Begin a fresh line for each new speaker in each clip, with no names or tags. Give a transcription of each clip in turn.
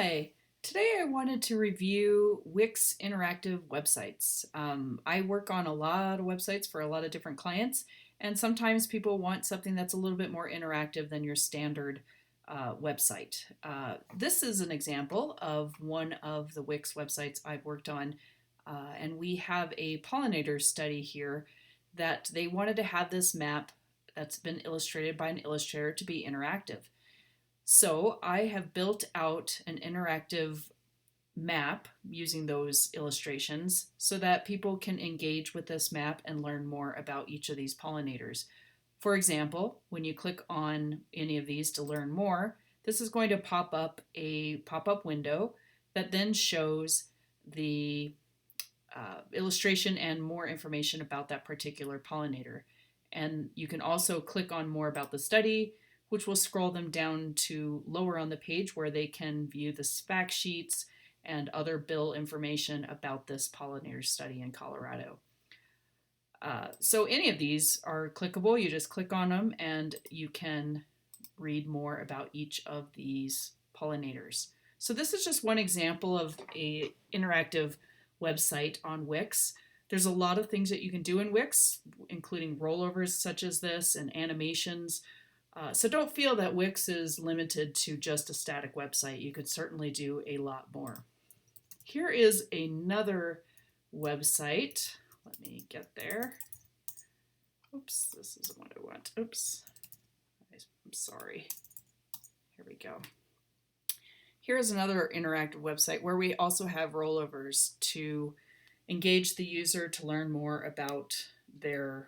Hi, today I wanted to review Wix interactive websites. I work on a lot of websites for a lot of different clients, and sometimes people want something that's a little bit more interactive than your standard website. This is an example of one of the Wix websites I've worked on, and we have a pollinator study here that they wanted to have this map that's been illustrated by an illustrator to be interactive. So I have built out an interactive map using those illustrations so that people can engage with this map and learn more about each of these pollinators. For example, when you click on any of these to learn more, this is going to pop up a pop-up window that then shows the illustration and more information about that particular pollinator. And you can also click on more about the study, which will scroll them down to lower on the page where they can view the fact sheets and other bill information about this pollinator study in Colorado. So any of these are clickable. You just click on them and you can read more about each of these pollinators. So this is just one example of a interactive website on Wix. There's a lot of things that you can do in Wix, including rollovers such as this and animations. So don't feel that Wix is limited to just a static website. You could certainly do a lot more. Here is another website. Let me get there. Oops, this isn't what I want. Oops, I'm sorry. Here we go. Here is another interactive website where we also have rollovers to engage the user to learn more about their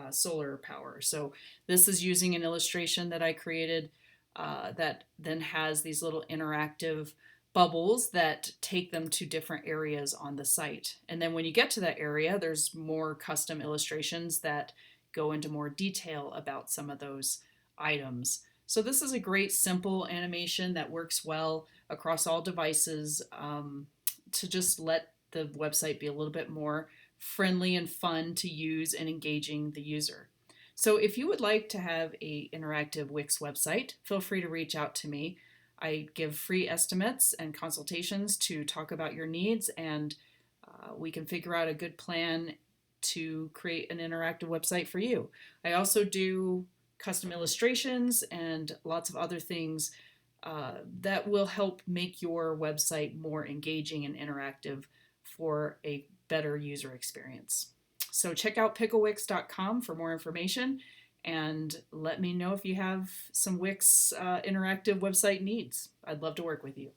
solar power. So this is using an illustration that I created that then has these little interactive bubbles that take them to different areas on the site. And then when you get to that area, there's more custom illustrations that go into more detail about some of those items. So this is a great simple animation that works well across all devices to just let the website be a little bit more friendly and fun to use and engaging the user. So if you would like to have an interactive Wix website, feel free to reach out to me. I give free estimates and consultations to talk about your needs, and we can figure out a good plan to create an interactive website for you. I also do custom illustrations and lots of other things that will help make your website more engaging and interactive for a better user experience. So check out picklewix.com for more information and let me know if you have some Wix interactive website needs. I'd love to work with you.